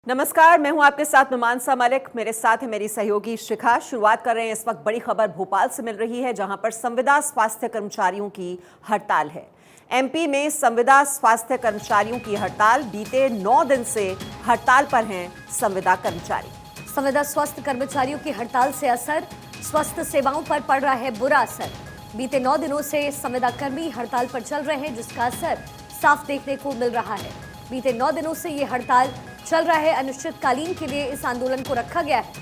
नमस्कार, मैं हूं आपके साथ नुमानसा मलिक। मेरे साथ है मेरी सहयोगी शिखा। शुरुआत कर रहे हैं। इस वक्त बड़ी खबर भोपाल से मिल रही है, जहां पर संविदा स्वास्थ्य कर्मचारियों की हड़ताल है। एमपी में संविदा स्वास्थ्य कर्मचारियों की हड़ताल। बीते 9 दिन से हड़ताल पर हैं संविदा कर्मचारी। संविदा स्वास्थ्य कर्मचारियों की हड़ताल से असर, स्वास्थ्य सेवाओं पर पड़ रहा है बुरा असर। बीते 9 दिनों से संविदा कर्मी हड़ताल पर चल रहे हैं, जिसका असर साफ देखने को मिल रहा है। बीते 9 दिनों से ये हड़ताल चल रहा है। अनिश्चितकालीन के लिए इस आंदोलन को रखा गया है।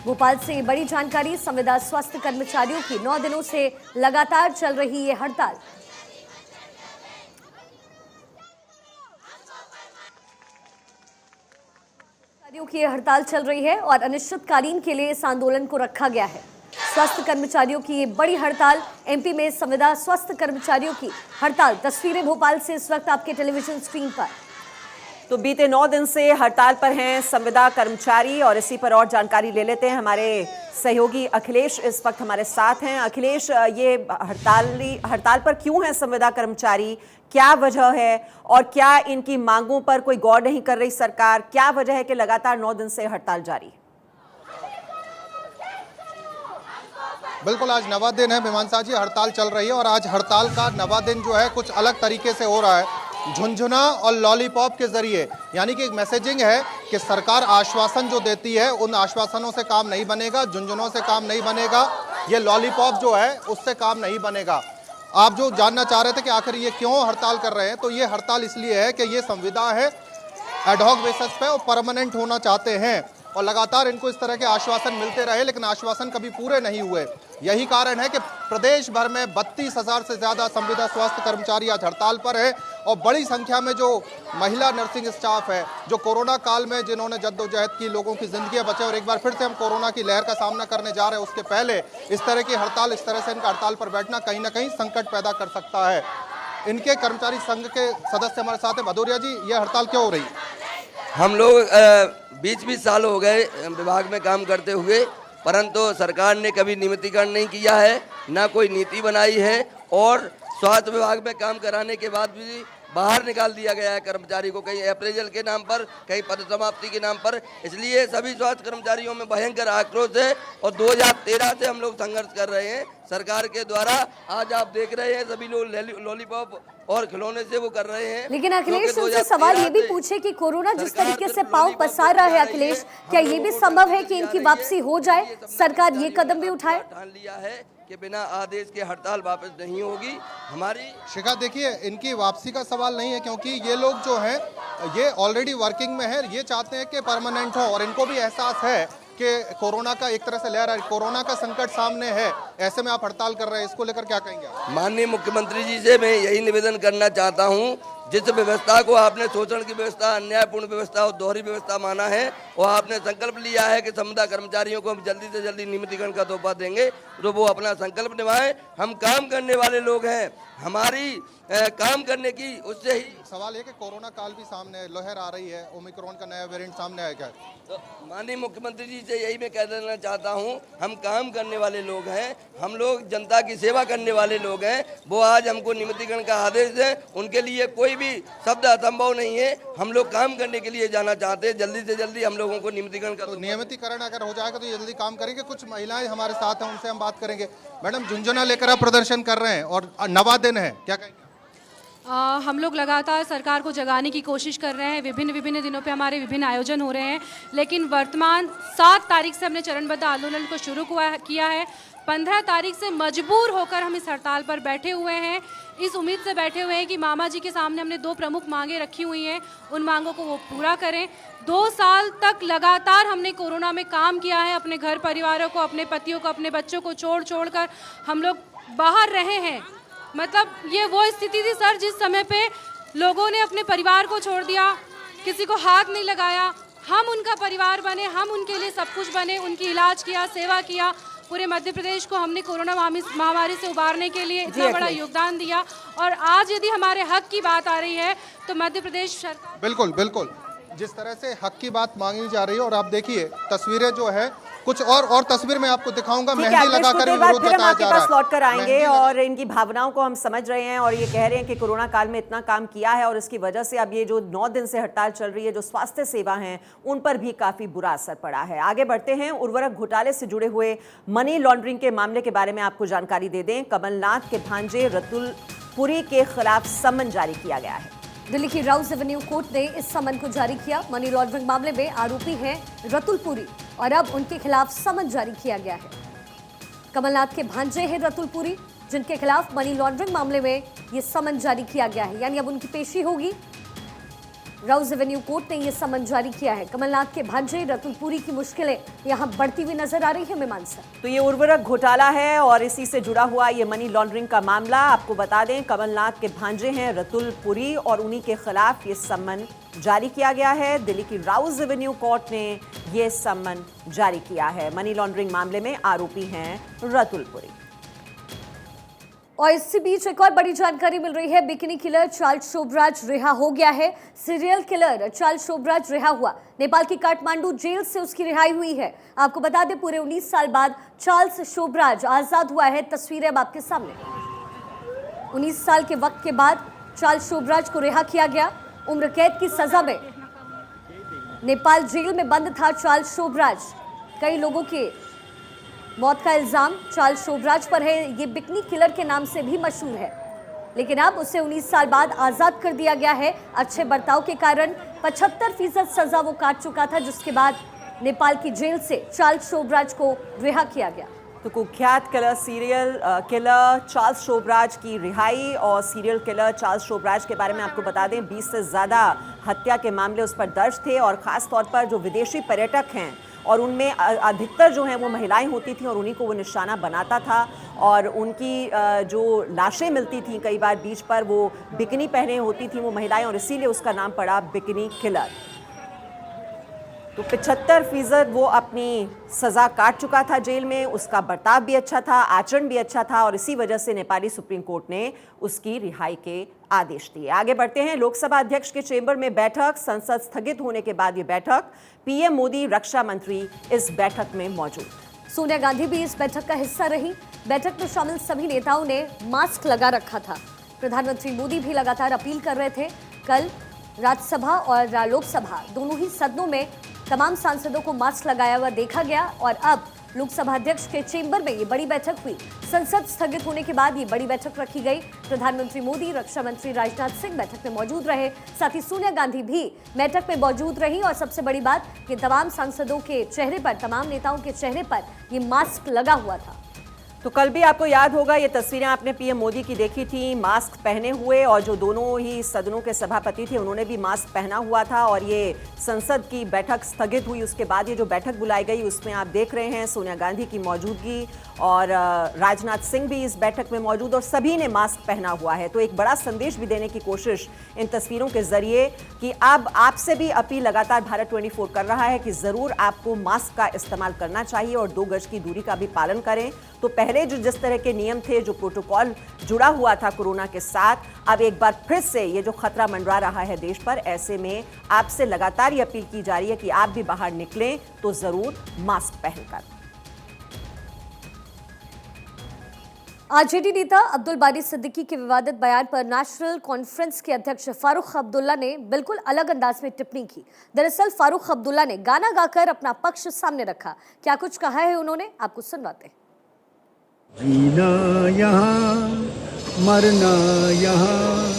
भोपाल से बड़ी जानकारी। संविदा स्वास्थ्य कर्मचारियों की 9 दिनों से लगातार चल रही ये हड़ताल। कर्मचारियों की हड़ताल चल रही है और अनिश्चितकालीन के लिए इस आंदोलन को रखा गया है। स्वास्थ्य कर्मचारियों की ये बड़ी हड़ताल। एमपी में संविदा स्वास्थ्य कर्मचारियों की हड़ताल। तस्वीरें भोपाल से इस वक्त आपके टेलीविजन स्क्रीन पर। तो बीते 9 दिन से हड़ताल पर हैं संविदा कर्मचारी और इसी पर और जानकारी ले लेते हैं। हमारे सहयोगी अखिलेश इस वक्त हमारे साथ हैं। अखिलेश, ये हड़ताल पर क्यों है संविदा कर्मचारी? क्या वजह है और क्या इनकी मांगों पर कोई गौर नहीं कर रही सरकार? क्या वजह है कि लगातार 9 दिन से हड़ताल जारी? बिल्कुल, आज नवा दिन है मीमांसा जी, हड़ताल चल रही है और आज हड़ताल का नवा दिन जो है कुछ अलग तरीके से हो रहा है। झुंझुना और लॉलीपॉप के जरिए, यानी कि एक मैसेजिंग है कि सरकार आश्वासन जो देती है उन आश्वासनों से काम नहीं बनेगा, झुंझुनों से काम नहीं बनेगा, ये लॉलीपॉप जो है उससे काम नहीं बनेगा। आप जो जानना चाह रहे थे कि आखिर ये क्यों हड़ताल कर रहे हैं, तो ये हड़ताल इसलिए है कि ये संविदा है एडहॉक बेसिस पे और परमानेंट होना चाहते हैं और लगातार इनको इस तरह के आश्वासन मिलते रहे, लेकिन आश्वासन कभी पूरे नहीं हुए। यही कारण है कि प्रदेश भर में 32,000 से ज़्यादा संविदा स्वास्थ्य कर्मचारी आज हड़ताल पर है और बड़ी संख्या में जो महिला नर्सिंग स्टाफ है, जो कोरोना काल में जिन्होंने जद्दोजहद की, लोगों की जिंदगियां बचाई और एक बार फिर से हम कोरोना की लहर का सामना करने जा रहे हैं, उसके पहले इस तरह की हड़ताल, इस तरह से इनका हड़ताल पर बैठना कहीं ना कहीं संकट पैदा कर सकता है। इनके कर्मचारी संघ के सदस्य हमारे साथ हैं। भदौरिया जी, यह हड़ताल क्यों हो रही है? हम लोग 20-20 साल हो गए विभाग में काम करते हुए, परंतु सरकार ने कभी नियमितीकरण नहीं किया है, ना कोई नीति बनाई है और स्वास्थ्य विभाग में काम कराने के बाद भी बाहर निकाल दिया गया है कर्मचारी को, कहीं अप्रेजल के नाम पर, कहीं पद समाप्ति के नाम पर। इसलिए सभी स्वास्थ्य कर्मचारियों में भयंकर आक्रोश है और 2013 से हम लोग संघर्ष कर रहे हैं सरकार के द्वारा। आज आप देख रहे हैं सभी लोग लॉलीपॉप और खिलौने से वो कर रहे हैं। लेकिन अखिलेश, उनसे सवाल ये भी पूछे कि कोरोना जिस तरीके से पांव पसार रहा है अखिलेश, क्या ये भी संभव है कि इनकी वापसी हो जाए? सरकार ये कदम भी उठाए? ठान लिया है कि बिना आदेश के हड़ताल वापस नहीं होगी हमारी। शिखा, देखिए, इनकी वापसी का सवाल नहीं है क्योंकि ये लोग जो हैं ये ऑलरेडी वर्किंग में है। ये चाहते हैं कि परमानेंट हो और इनको भी एहसास है कि कोरोना का एक तरह से लहर है, कोरोना का संकट सामने है, ऐसे में आप हड़ताल कर रहे हैं, इसको लेकर क्या कहेंगे आप? माननीय मुख्यमंत्री जी से मैं यही निवेदन करना चाहता हूं, जिस व्यवस्था को आपने शोषण की व्यवस्था, अन्यायपूर्ण व्यवस्था और दोहरी व्यवस्था माना है और आपने संकल्प लिया है कि संविदा कर्मचारियों को हम जल्दी से जल्दी नियमितीकरण का तोहफा देंगे, तो वो अपना संकल्प निभाएं। हम काम करने वाले लोग हैं, हमारी काम करने की उससे ही। सवाल है कि कोरोना काल भी सामने है, लहर आ रही है, ओमिक्रॉन का नया वेरिएंट सामने आएगा। तो माननीय मुख्यमंत्री जी से यही मैं कह देना चाहता हूं, हम काम करने वाले लोग हैं, हम लोग जनता की सेवा करने वाले लोग हैं। वो आज हमको नियमितीकरण का आदेश दें, उनके लिए कोई भी शब्द असंभव नहीं है। हम लोग काम करने के लिए जाना चाहते हैं, जल्दी से जल्दी हम लोगों को नियमितीकरण कर। तो नियमितीकरण अगर हो जाएगा तो ये जल्दी काम करेंगे। कुछ महिलाएं हमारे साथ हैं, उनसे हम बात करेंगे। मैडम, झुंझुना लेकर आप प्रदर्शन कर रहे हैं और नवा दिन है, क्या कहेंगे? हम लोग लगातार सरकार को जगाने की कोशिश कर रहे हैं। विभिन्न दिनों पे हमारे विभिन्न आयोजन हो रहे हैं, लेकिन वर्तमान 7 तारीख से हमने चरणबद्ध आंदोलन को शुरू किया है। 15 तारीख से मजबूर होकर हम इस हड़ताल पर बैठे हुए हैं, इस उम्मीद से बैठे हुए हैं कि मामा जी के सामने हमने 2 प्रमुख मांगे रखी हुई हैं, उन मांगों को वो पूरा करें। 2 साल तक लगातार हमने कोरोना में काम किया है, अपने घर परिवारों को, अपने पतियों को, अपने बच्चों को छोड़ कर हम लोग बाहर रहे हैं। मतलब ये वो स्थिति थी सर, जिस समय पे लोगों ने अपने परिवार को छोड़ दिया, किसी को हाथ नहीं लगाया। हम उनका परिवार बने, हम उनके लिए सब कुछ बने, उनकी इलाज किया, सेवा किया। पूरे मध्य प्रदेश को हमने कोरोना महामारी से उबारने के लिए इतना बड़ा योगदान दिया और आज यदि हमारे हक की बात आ रही है तो मध्य प्रदेश सरकार बिल्कुल जिस तरह से हक की बात मांगी जा रही है और आप देखिए तस्वीरें जो है कुछ और तस्वीर में आपको दिखाऊंगा। ठीक है, मेहंदी अखिलेश, लगाकर कुछ देर बाद विरोध फिर हम जताया आपके जा पास रहा लौट कर है। आएंगे मेहंदी और इनकी भावनाओं को हम समझ रहे हैं और ये कह रहे हैं कि कोरोना काल में इतना काम किया है और इसकी वजह से अब ये जो 9 दिन से हड़ताल चल रही है, जो स्वास्थ्य सेवा हैं उन पर भी काफी बुरा असर पड़ा है। आगे बढ़ते हैं, उर्वरक घोटाले से जुड़े हुए मनी लॉन्ड्रिंग के मामले के बारे में आपको जानकारी दे दें। कमलनाथ के भांजे रतुल पुरी के खिलाफ समन जारी किया गया है। दिल्ली की राउज एवेन्यू कोर्ट ने इस समन को जारी किया। मनी लॉन्ड्रिंग मामले में आरोपी हैं रतुल पुरी और अब उनके खिलाफ समन जारी किया गया है। कमलनाथ के भांजे हैं रतुल पुरी, जिनके खिलाफ मनी लॉन्ड्रिंग मामले में ये समन जारी किया गया है, यानी अब उनकी पेशी होगी। राउज एवेन्यू कोर्ट ने यह समन जारी किया है। कमलनाथ के भांजे रतुल पुरी की मुश्किलें यहां बढ़ती हुई नजर आ रही है। मीमांसा, तो ये उर्वरक घोटाला है और इसी से जुड़ा हुआ ये मनी लॉन्ड्रिंग का मामला। आपको बता दें, कमलनाथ के भांजे हैं रतुल पुरी और उन्हीं के खिलाफ ये सम्मन जारी किया गया है। दिल्ली की राउज एवेन्यू कोर्ट ने ये सम्मन जारी किया है। मनी लॉन्ड्रिंग मामले में आरोपी हैं रतुल पुरी। और इसी बीच एक और बड़ी जानकारी मिल रही है। बिकिनी किलर चार्ल्स शोभराज रिहा हो गया है। सीरियल किलर चार्ल्स शोभराज रिहा हुआ। नेपाल की काठमांडू जेल से उसकी रिहाई हुई है। आपको बता दें, पूरे 19 साल बाद चार्ल्स शोभराज आजाद हुआ है। तस्वीरें अब आपके सामने। 19 साल के वक्त के बाद चार्ल्स शोभराज को रिहा किया गया। उम्र कैद की सजा में नेपाल जेल में बंद था चार्ल्स शोभराज। कई लोगों के मौत का इल्जाम चार्ल्स शोभराज पर है। ये बिकनी किलर के नाम से भी मशहूर है, लेकिन अब उसे 19 साल बाद आजाद कर दिया गया है। अच्छे बर्ताव के कारण 75% सजा वो काट चुका था, जिसके बाद नेपाल की जेल से चार्ल्स शोभराज को रिहा किया गया। तो कुख्यात killer serial killer Charles Sobhraj की रिहाई और सीरियल किलर चार्ल्स शोभराज के बारे में आपको बता दें, 20 से ज़्यादा हत्या के मामले उस पर दर्ज थे और ख़ास तौर पर जो विदेशी पर्यटक हैं और उनमें अधिकतर जो हैं वो महिलाएं होती थी और उन्हीं को वो निशाना बनाता था और उनकी जो लाशें मिलती थी कई बार बीच पर, वो बिकनी पहने होती थी वो महिलाएं और इसीलिए उसका नाम पड़ा बिकनी किलर। तो 75% वो अपनी सज़ा काट चुका था जेल में। उसका बर्ताव भी अच्छा था, आचरण भी अच्छा था और इसी वजह से नेपाली सुप्रीम कोर्ट ने उसकी रिहाई के आदेश दिए। आगे बढ़ते हैं, लोकसभा अध्यक्ष के चेंबर में बैठक। संसद स्थगित होने के बाद ये बैठक। पीएम मोदी, रक्षा मंत्री इस बैठक में मौजूद। सोनिया गांधी भी इस बैठक का हिस्सा रही। बैठक में शामिल सभी नेताओं ने मास्क लगा रखा था। प्रधानमंत्री मोदी भी लगातार अपील कर रहे थे। कल राज्यसभा और लोकसभा दोनों ही सदनों में तमाम सांसदों को मास्क लगाया हुआ देखा गया और अब लोकसभा अध्यक्ष के चेंबर में ये बड़ी बैठक हुई। संसद स्थगित होने के बाद ये बड़ी बैठक रखी गई। प्रधानमंत्री मोदी, रक्षा मंत्री राजनाथ सिंह बैठक में मौजूद रहे, साथ ही सोनिया गांधी भी बैठक में मौजूद रही और सबसे बड़ी बात कि तमाम सांसदों के चेहरे पर, तमाम नेताओं के चेहरे पर ये मास्क लगा हुआ था। तो कल भी आपको याद होगा ये तस्वीरें आपने पीएम मोदी की देखी थी, मास्क पहने हुए, और जो दोनों ही सदनों के सभापति थे उन्होंने भी मास्क पहना हुआ था। और ये संसद की बैठक स्थगित हुई, उसके बाद ये जो बैठक बुलाई गई उसमें आप देख रहे हैं सोनिया गांधी की मौजूदगी और राजनाथ सिंह भी इस बैठक में मौजूद और सभी ने मास्क पहना हुआ है। तो एक बड़ा संदेश भी देने की कोशिश इन तस्वीरों के जरिए कि अब आपसे भी अपील लगातार भारत 24 कर रहा है कि ज़रूर आपको मास्क का इस्तेमाल करना चाहिए और 2 गज की दूरी का भी पालन करें। तो पहले जो जिस तरह के नियम थे, जो प्रोटोकॉल जुड़ा हुआ था कोरोना के साथ, अब एक बार फिर से ये जो खतरा मंडरा रहा है देश पर, ऐसे में आपसे लगातार ये अपील की जा रही है कि आप भी बाहर निकलें तो ज़रूर मास्क पहनकर। आरजेडी नेता अब्दुल बारी सिद्दीकी के विवादित बयान पर नेशनल कॉन्फ्रेंस के अध्यक्ष फारूक अब्दुल्ला ने बिल्कुल अलग अंदाज में टिप्पणी की। दरअसल फारूक अब्दुल्ला ने गाना गाकर अपना पक्ष सामने रखा। क्या कुछ कहा है उन्होंने, आपको सुनवाते हैं। जीना यहाँ मरना यहाँ,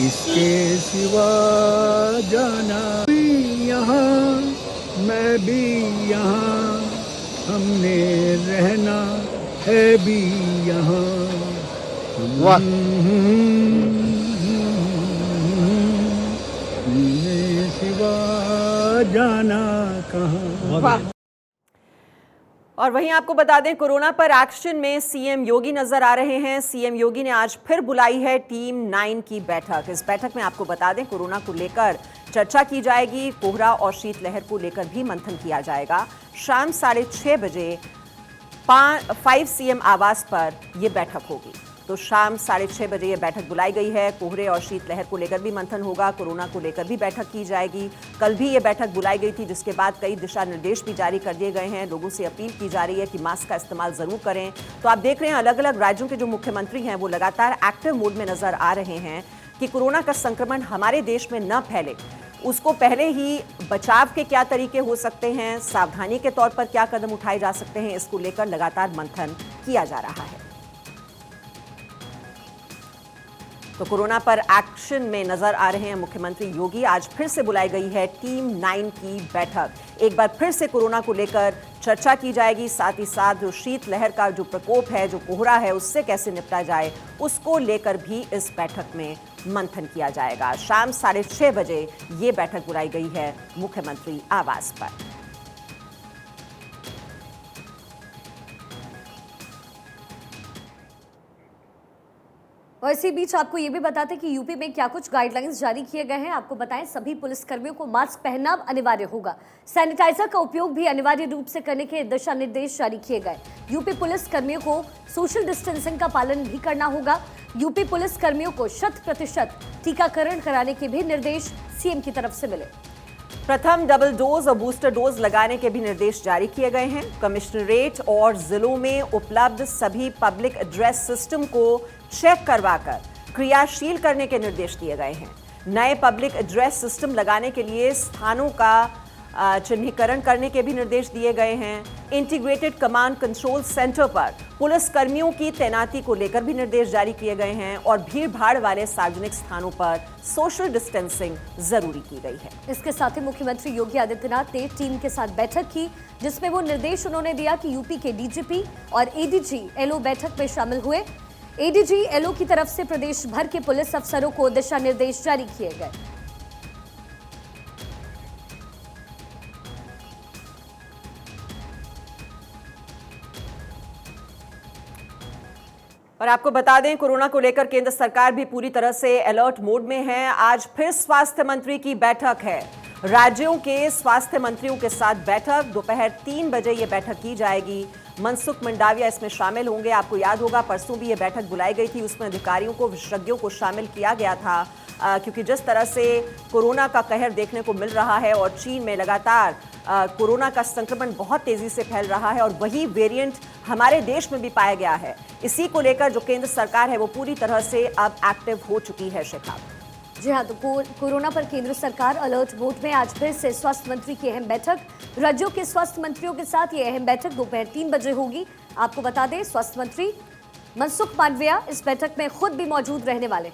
इसके सिवा जाना भी यहाँ, मैं भी यहाँ, हमने रहना है भी यहाँ। हमने सिवा जाना कहाँ। और वहीं आपको बता दें, कोरोना पर एक्शन में सीएम योगी नजर आ रहे हैं। सीएम योगी ने आज फिर बुलाई है टीम 9 की बैठक। इस बैठक में आपको बता दें, कोरोना को लेकर चर्चा की जाएगी, कोहरा और शीतलहर को लेकर भी मंथन किया जाएगा। शाम 6:30 बजे 5 सीएम आवास पर यह बैठक होगी। तो तो शाम 6:30 बजे ये बैठक बुलाई गई है। कोहरे और शीतलहर को लेकर भी मंथन होगा, कोरोना को लेकर भी बैठक की जाएगी। कल भी ये बैठक बुलाई गई थी, जिसके बाद कई दिशा निर्देश भी जारी कर दिए गए हैं। लोगों से अपील की जा रही है कि मास्क का इस्तेमाल जरूर करें। तो आप देख रहे हैं अलग अलग राज्यों के जो मुख्यमंत्री हैं वो लगातार एक्टिव मोड में नजर आ रहे हैं कि कोरोना का संक्रमण हमारे देश में न फैले, उसको पहले ही बचाव के क्या तरीके हो सकते हैं, सावधानी के तौर पर क्या कदम उठाए जा सकते हैं, इसको लेकर लगातार मंथन किया जा रहा है। तो कोरोना पर एक्शन में नजर आ रहे हैं मुख्यमंत्री योगी। आज फिर से बुलाई गई है टीम 9 की बैठक। एक बार फिर से कोरोना को लेकर चर्चा की जाएगी, साथ ही साथ जो शीतलहर का जो प्रकोप है, जो कोहरा है, उससे कैसे निपटा जाए, उसको लेकर भी इस बैठक में मंथन किया जाएगा। शाम 6:30 बजे ये बैठक बुलाई गई है मुख्यमंत्री आवास पर। और इसी बीच आपको ये भी बताते कि यूपी में क्या कुछ गाइडलाइंस जारी किए गए हैं। आपको बताएं, सभी पुलिसकर्मियों को मास्क पहनना अनिवार्य होगा। सैनिटाइजर का उपयोग भी अनिवार्य रूप से करने के दिशा निर्देश जारी किए गए। यूपी पुलिस कर्मियों को सोशल डिस्टेंसिंग का पालन भी करना होगा। यूपी पुलिस कर्मियों को 100% टीकाकरण कराने के भी निर्देश सीएम की तरफ से मिले। प्रथम डबल डोज और बूस्टर डोज लगाने के भी निर्देश जारी किए गए हैं। कमिश्नरेट और जिलों में उपलब्ध सभी पब्लिक एड्रेस सिस्टम को चेक करवाकर क्रियाशील करने के निर्देश दिए गए हैं। नए पब्लिक एड्रेस सिस्टम लगाने के लिए स्थानों का चिन्हीकरण करने के भी निर्देश दिए गए हैं। इंटीग्रेटेड कमांड कंट्रोल सेंटर पर पुलिस कर्मियों की तैनाती को लेकर भी निर्देश जारी किए गए हैं और भीड़ भाड़ वाले सार्वजनिक स्थानों पर सोशल डिस्टेंसिंग जरूरी की गई है। इसके साथ ही मुख्यमंत्री योगी आदित्यनाथ ने टीम के साथ बैठक की, जिसमें वो निर्देश उन्होंने दिया कि यूपी के डीजीपी और एडीजी एलओ बैठक में शामिल हुए। एडीजी एलओ की तरफ से प्रदेश भर के पुलिस अफसरों को दिशा निर्देश जारी किए गए। और आपको बता दें, कोरोना को लेकर केंद्र सरकार भी पूरी तरह से अलर्ट मोड में है। आज फिर स्वास्थ्य मंत्री की बैठक है। राज्यों के स्वास्थ्य मंत्रियों के साथ बैठक दोपहर 3 बजे ये बैठक की जाएगी। मनसुख मंडाविया इसमें शामिल होंगे। आपको याद होगा परसों भी ये बैठक बुलाई गई थी, उसमें अधिकारियों को, विशेषज्ञों को शामिल किया गया था, क्योंकि जिस तरह से कोरोना का कहर देखने को मिल रहा है और चीन में लगातार कोरोना का संक्रमण बहुत तेजी से फैल रहा है और वही वेरिएंट हमारे देश में भी पाया गया है। इसी को लेकर जो केंद्र सरकार है वो पूरी तरह से अब एक्टिव हो चुकी है। शिखा जी हाँ, तो कोरोना पर केंद्र सरकार अलर्ट मोड में। आज फिर से स्वास्थ्य मंत्री की अहम बैठक, राज्यों के स्वास्थ्य मंत्रियों के साथ ये अहम बैठक दोपहर 3 बजे होगी। आपको बता दें, स्वास्थ्य मंत्री मनसुख मांडविया इस बैठक में खुद भी मौजूद रहने वाले।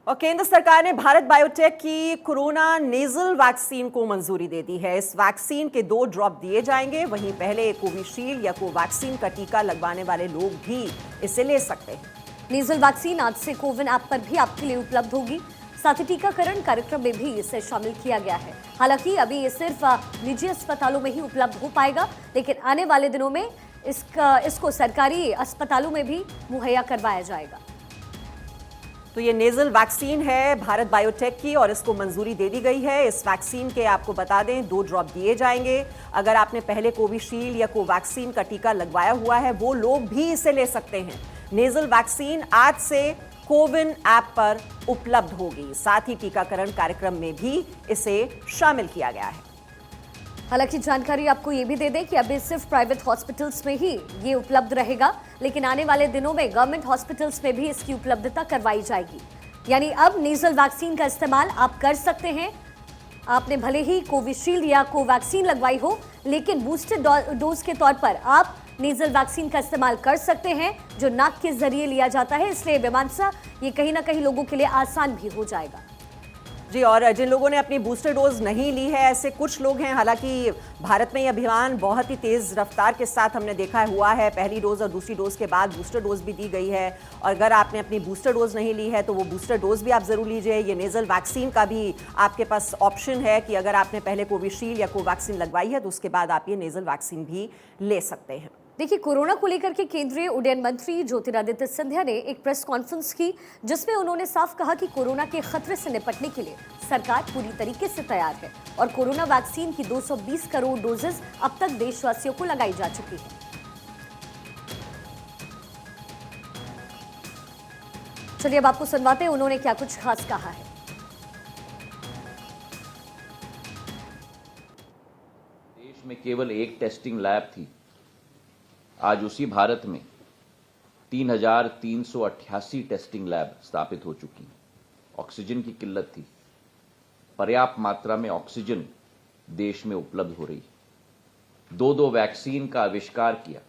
और केंद्र सरकार ने भारत बायोटेक की कोरोना नेजल वैक्सीन को मंजूरी दे दी है। इस वैक्सीन के 2 ड्रॉप दिए जाएंगे। वहीं पहले कोविशील्ड या कोवैक्सीन का टीका लगवाने वाले लोग भी इसे ले सकते हैं। नेजल वैक्सीन आज से कोविन ऐप पर भी आपके लिए उपलब्ध होगी। साथ ही टीकाकरण कार्यक्रम में भी इसे शामिल किया गया है। हालांकि अभी ये सिर्फ निजी अस्पतालों में ही उपलब्ध हो पाएगा, लेकिन आने वाले दिनों में इसको सरकारी अस्पतालों में भी मुहैया करवाया जाएगा। तो ये नेजल वैक्सीन है भारत बायोटेक की और इसको मंजूरी दे दी गई है। इस वैक्सीन के आपको बता दें 2 ड्रॉप दिए जाएंगे। अगर आपने पहले कोविशील्ड या कोवैक्सीन का टीका लगवाया हुआ है वो लोग भी इसे ले सकते हैं। नेजल वैक्सीन आज से कोविन ऐप पर उपलब्ध होगी। साथ ही टीकाकरण कार्यक्रम में भी इसे शामिल किया गया है। हालांकि जानकारी आपको ये भी दे दें कि अभी सिर्फ प्राइवेट हॉस्पिटल्स में ही ये उपलब्ध रहेगा, लेकिन आने वाले दिनों में गवर्नमेंट हॉस्पिटल्स में भी इसकी उपलब्धता करवाई जाएगी। यानी अब नेजल वैक्सीन का इस्तेमाल आप कर सकते हैं। आपने भले ही कोविशील्ड या कोवैक्सीन लगवाई हो, लेकिन बूस्टर डोज के तौर पर आप नेजल वैक्सीन का इस्तेमाल कर सकते हैं, जो नाक के जरिए लिया जाता है। इसलिए मीमांसा, ये कहीं ना कहीं लोगों के लिए आसान भी हो जाएगा। जी, और जिन लोगों ने अपनी बूस्टर डोज नहीं ली है, ऐसे कुछ लोग हैं। हालांकि भारत में ये अभियान बहुत ही तेज रफ्तार के साथ हमने देखा हुआ है। पहली डोज और दूसरी डोज के बाद बूस्टर डोज भी दी गई है। और अगर आपने अपनी बूस्टर डोज नहीं ली है तो वो बूस्टर डोज भी आप जरूर लीजिए। ये नेजल वैक्सीन का भी आपके पास ऑप्शन है कि अगर आपने पहले कोविशील्ड या कोवैक्सीन लगवाई है तो उसके बाद आप ये नेजल वैक्सीन भी ले सकते हैं। देखिए, कोरोना को लेकर के केंद्रीय उड्डयन मंत्री ज्योतिरादित्य सिंधिया ने एक प्रेस कॉन्फ्रेंस की, जिसमें उन्होंने साफ कहा कि कोरोना के खतरे से निपटने के लिए सरकार पूरी तरीके से तैयार है और कोरोना वैक्सीन की 220 करोड़ डोजेस अब तक देशवासियों को लगाई जा चुकी है। चलिए अब आपको सुनवाते हैं उन्होंने क्या कुछ खास कहा है। देश में केवल एक टेस्टिंग लैब थी, आज उसी भारत में 3,388 टेस्टिंग लैब स्थापित हो चुकी हैं। ऑक्सीजन की किल्लत थी, पर्याप्त मात्रा में ऑक्सीजन देश में उपलब्ध हो रही है। 2 वैक्सीन का आविष्कार किया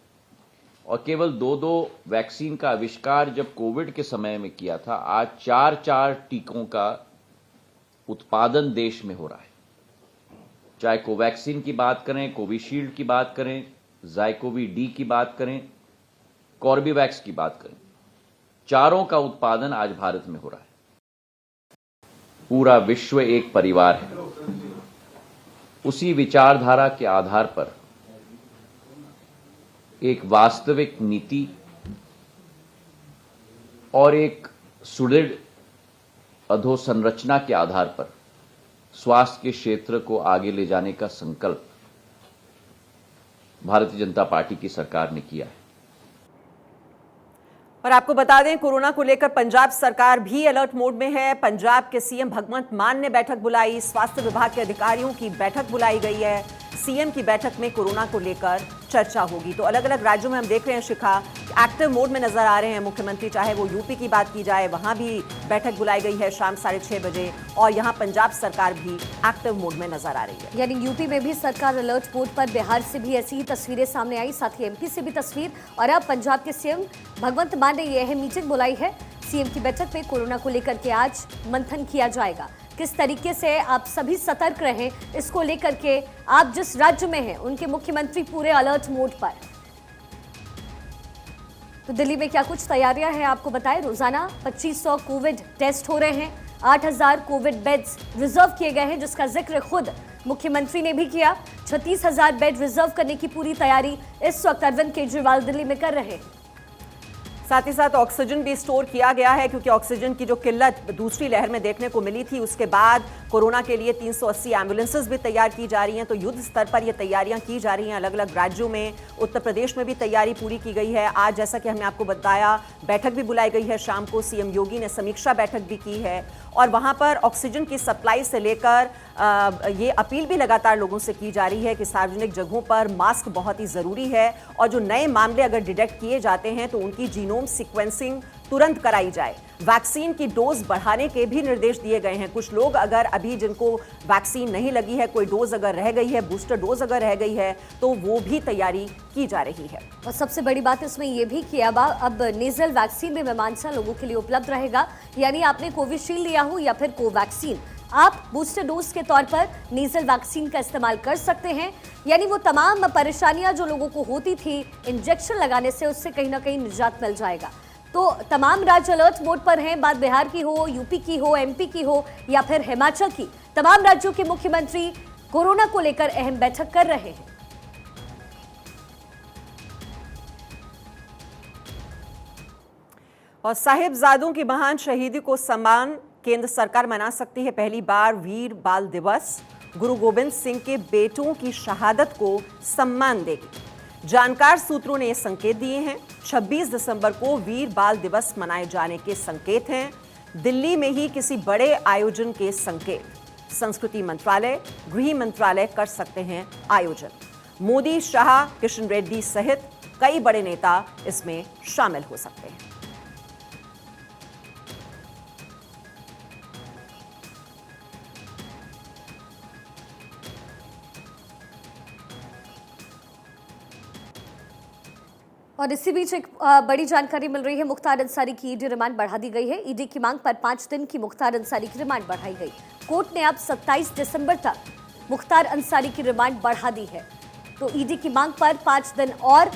और केवल 2 वैक्सीन का आविष्कार जब कोविड के समय में किया था, आज 4 टीकों का उत्पादन देश में हो रहा है। चाहे कोवैक्सीन की बात करें, कोविशील्ड की बात करें, ज़ाइकोवी डी की बात करें, कॉर्बेवैक्स की बात करें, चारों का उत्पादन आज भारत में हो रहा है। पूरा विश्व एक परिवार है। उसी विचारधारा के आधार पर एक वास्तविक नीति और एक सुदृढ़ अधोसंरचना के आधार पर स्वास्थ्य के क्षेत्र को आगे ले जाने का संकल्प भारतीय जनता पार्टी की सरकार ने किया है। और आपको बता दें, कोरोना को लेकर पंजाब सरकार भी अलर्ट मोड में है। पंजाब के सीएम भगवंत मान ने बैठक बुलाई, स्वास्थ्य विभाग के अधिकारियों की बैठक बुलाई गई है। सीएम की बैठक में कोरोना को लेकर चर्चा होगी। तो अलग अलग राज्यों में हम देख रहे हैं शिखा, एक्टिव मोड में नजर आ रहे हैं मुख्यमंत्री, चाहे वो यूपी की बात की जाए, वहां भी बैठक बुलाई गई है शाम 6:30 बजे, और यहाँ पंजाब सरकार भी एक्टिव मोड में नजर आ रही है। यानी यूपी में भी सरकार अलर्ट मोड पर, बिहार से भी ऐसी ही तस्वीरें सामने आई, साथ ही एमपी से भी तस्वीर, और अब पंजाब के सीएम भगवंत मान ने यह मीटिंग बुलाई है। सीएम की बैठक में कोरोना को लेकर के आज मंथन किया जाएगा। किस तरीके से आप सभी सतर्क रहें, इसको लेकर के आप जिस राज्य में हैं उनके मुख्यमंत्री पूरे अलर्ट मोड पर। तो दिल्ली में क्या कुछ तैयारियां हैं आपको बताएं। रोजाना 2500 कोविड टेस्ट हो रहे हैं, 8000 कोविड बेड्स रिजर्व किए गए हैं, जिसका जिक्र खुद मुख्यमंत्री ने भी किया। 36,000 बेड रिजर्व करने की पूरी तैयारी इस वक्त अरविंद केजरीवाल दिल्ली में कर रहे हैं। साथ ही साथ ऑक्सीजन भी स्टोर किया गया है, क्योंकि ऑक्सीजन की जो किल्लत दूसरी लहर में देखने को मिली थी, उसके बाद कोरोना के लिए 380 एम्बुलेंसेज भी तैयार की जा रही हैं। तो युद्ध स्तर पर ये तैयारियां की जा रही हैं अलग अलग राज्यों में। उत्तर प्रदेश में भी तैयारी पूरी की गई है। आज जैसा कि हमने आपको बताया, बैठक भी बुलाई गई है शाम को, सीएम योगी ने समीक्षा बैठक भी की है, और वहां पर ऑक्सीजन की सप्लाई से लेकर ये अपील भी लगातार लोगों से की जा रही है कि सार्वजनिक जगहों पर मास्क बहुत ही ज़रूरी है, और जो नए मामले अगर डिटेक्ट किए जाते हैं तो उनकी जीनोम सीक्वेंसिंग तुरंत कराई जाए। वैक्सीन की डोज बढ़ाने के भी निर्देश दिए गए हैं। कुछ लोग अगर अभी जिनको वैक्सीन नहीं लगी है, कोई डोज अगर रह गई है, बूस्टर डोज अगर रह गई है, तो वो भी तैयारी की जा रही है। और सबसे बड़ी बात इसमें यह भी कि अब नेजल वैक्सीन भी मेहमानसा लोगों के लिए उपलब्ध रहेगा। यानी आपने कोविशील्ड लिया हो या फिर कोवैक्सीन, आप बूस्टर डोज के तौर पर नेजल वैक्सीन का इस्तेमाल कर सकते हैं। यानी वो तमाम परेशानियां जो लोगों को होती थी इंजेक्शन लगाने से, उससे कहीं ना कहीं निजात मिल जाएगा। तो तमाम राज्य अलर्ट मोड पर हैं, बात बिहार की हो, यूपी की हो, एमपी की हो या फिर हिमाचल की, तमाम राज्यों के मुख्यमंत्री कोरोना को लेकर अहम बैठक कर रहे हैं। और साहिबजादों की महान शहीदी को सम्मान केंद्र सरकार मना सकती है। पहली बार वीर बाल दिवस गुरु गोविंद सिंह के बेटों की शहादत को सम्मान देगी। जानकार सूत्रों ने ये संकेत दिए हैं। 26 दिसंबर को वीर बाल दिवस मनाए जाने के संकेत हैं। दिल्ली में ही किसी बड़े आयोजन के संकेत। संस्कृति मंत्रालय, गृह मंत्रालय कर सकते हैं आयोजन। मोदी, शाह, किशन रेड्डी सहित कई बड़े नेता इसमें शामिल हो सकते हैं। और इसी बीच एक बड़ी जानकारी मिल रही है। मुख्तार अंसारी की ईडी रिमांड बढ़ा दी गई है। ईडी की मांग पर 5 दिन की मुख्तार अंसारी की रिमांड बढ़ाई गई। कोर्ट ने अब 27 दिसंबर तक मुख्तार अंसारी की रिमांड बढ़ा दी है। तो ईडी की मांग पर 5 दिन और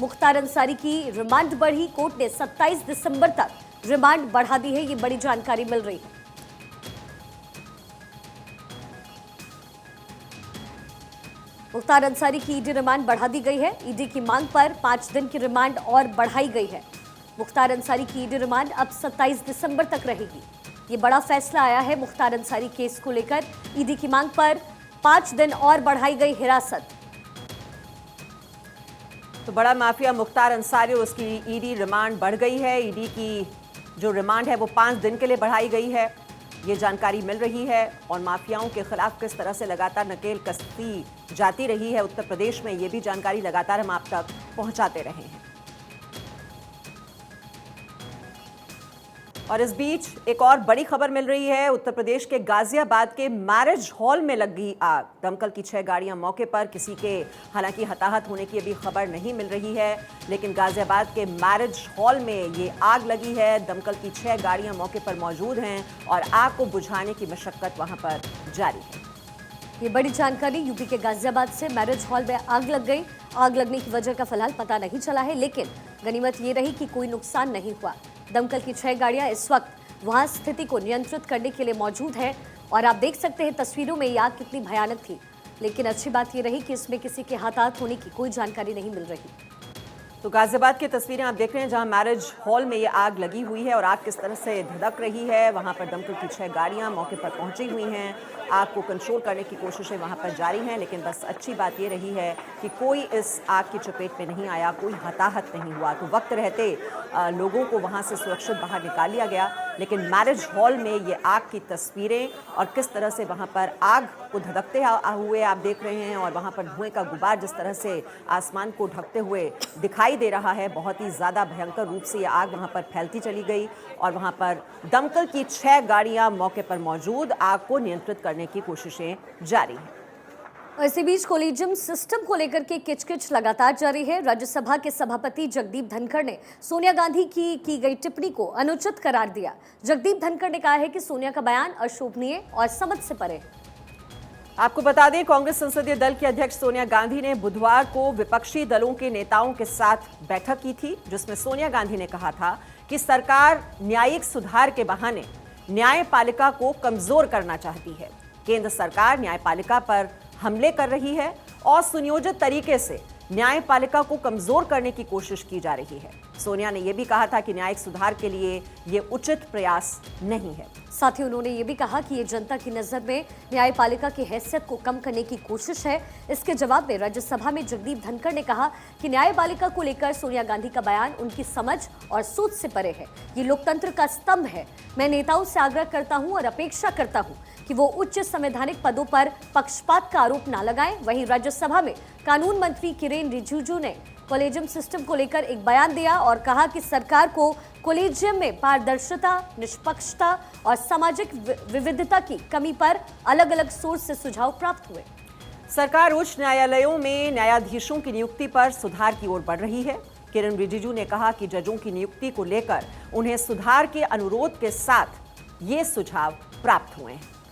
मुख्तार अंसारी की रिमांड बढ़ी। कोर्ट ने 27 दिसंबर तक रिमांड बढ़ा दी है। ये बड़ी जानकारी मिल रही है। मुख्तार अंसारी की ईडी रिमांड बढ़ा दी गई है। ईडी की मांग पर 5 दिन की रिमांड और बढ़ाई गई है। मुख्तार अंसारी की ईडी रिमांड अब 27 दिसंबर तक रहेगी। ये बड़ा फैसला आया है मुख्तार अंसारी केस को लेकर। ईडी की मांग पर 5 दिन और बढ़ाई गई हिरासत। तो बड़ा माफिया मुख्तार अंसारी और उसकी ईडी रिमांड बढ़ गई है। ईडी की जो रिमांड है वो 5 दिन के लिए बढ़ाई गई है, ये जानकारी मिल रही है। और माफियाओं के खिलाफ किस तरह से लगातार नकेल कसती जाती रही है उत्तर प्रदेश में, ये भी जानकारी लगातार हम आप तक पहुंचाते रहे हैं। और इस बीच एक और बड़ी खबर मिल रही है। उत्तर प्रदेश के गाजियाबाद के मैरिज हॉल में लग गई आग। दमकल की 6 गाड़ियां मौके पर, किसी के हालांकि हताहत होने की अभी खबर नहीं मिल रही है, लेकिन गाजियाबाद के मैरिज हॉल में ये आग लगी है। दमकल की 6 गाड़ियां मौके पर मौजूद हैं और आग को बुझाने की मशक्कत वहां पर जारी है। ये बड़ी जानकारी यूपी के गाजियाबाद से मैरिज हॉल में आग लग गई। आग लगने की वजह का फिलहाल पता नहीं चला है, लेकिन गनीमत ये रही कि कोई नुकसान नहीं हुआ। दमकल की 6 गाड़ियां इस वक्त वहां स्थिति को नियंत्रित करने के लिए मौजूद है और आप देख सकते हैं तस्वीरों में ये आग कितनी भयानक थी। लेकिन अच्छी बात ये रही कि इसमें किसी के हताहत होने की कोई जानकारी नहीं मिल रही। तो गाजियाबाद की तस्वीरें आप देख रहे हैं जहां मैरिज हॉल में ये आग लगी हुई है और आग किस तरह से धधक रही है। वहां पर दमकल की 6 गाड़ियां मौके पर पहुंची हुई हैं। आग को कंट्रोल करने की कोशिशें वहां पर जारी हैं, लेकिन बस अच्छी बात ये रही है कि कोई इस आग की चपेट में नहीं आया, कोई हताहत नहीं हुआ। तो वक्त रहते लोगों को वहां से सुरक्षित बाहर निकाल लिया गया। लेकिन मैरिज हॉल में ये आग की तस्वीरें और किस तरह से वहां पर आग को धधकते हुए आप देख रहे हैं और वहां पर धुएं का गुबार जिस तरह से आसमान को ढकते हुए दिखाई दे रहा है, बहुत ही ज़्यादा भयंकर रूप से ये आग वहां पर फैलती चली गई। और वहां पर दमकल की 6 गाड़ियां मौके पर मौजूद, आग को नियंत्रित करने की कोशिशें जारी हैं। इसी बीच कोलिजियम सिस्टम को लेकर के किचकिच लगातार जारी है। राज्यसभा के सभापति जगदीप धनखड़ ने सोनिया गांधी की गई टिप्पणी को अनुचित करार दिया। जगदीप धनखड़ ने कहा है कि सोनिया का बयान अशोभनीय और समझ से परे है। आपको बता दें, कांग्रेस संसदीय दल की अध्यक्ष सोनिया गांधी ने बुधवार को विपक्षी दलों के नेताओं के साथ बैठक की थी, जिसमें सोनिया गांधी ने कहा था कि सरकार न्यायिक सुधार के बहाने न्यायपालिका को कमजोर करना चाहती है। केंद्र सरकार न्यायपालिका पर हमले कर रही है और सुनियोजित तरीके से न्यायपालिका को कमजोर करने की कोशिश की जा रही है। सोनिया ने यह भी कहा था कि न्यायिक सुधार के लिए यह उचित प्रयास नहीं है। साथ ही उन्होंने ये भी कहा कि ये जनता की नजर में न्यायपालिका की हैसियत को कम करने की कोशिश है। इसके जवाब में राज्यसभा में जगदीप धनखड़ ने कहा कि न्यायपालिका को लेकर सोनिया गांधी का बयान उनकी समझ और सोच से परे है। ये लोकतंत्र का स्तंभ है। मैं नेताओं से आग्रह करता हूं और अपेक्षा करता हूं कि वो उच्च संवैधानिक पदों पर पक्षपात का आरोप न लगाएं। वहीं राज्यसभा में कानून मंत्री किरेन रिजिजू ने कोलिजियम सिस्टम को लेकर एक बयान दिया और कहा कि सरकार को कोलिजियम में पारदर्शिता, निष्पक्षता और सामाजिक विविधता की कमी पर अलग अलग सोर्स से सुझाव प्राप्त हुए। सरकार उच्च न्यायालयों में न्यायाधीशों की नियुक्ति पर सुधार की ओर बढ़ रही है। किरेन रिजिजू ने कहा कि जजों की नियुक्ति को लेकर उन्हें सुधार के अनुरोध के साथ ये सुझाव प्राप्त हुए हैं।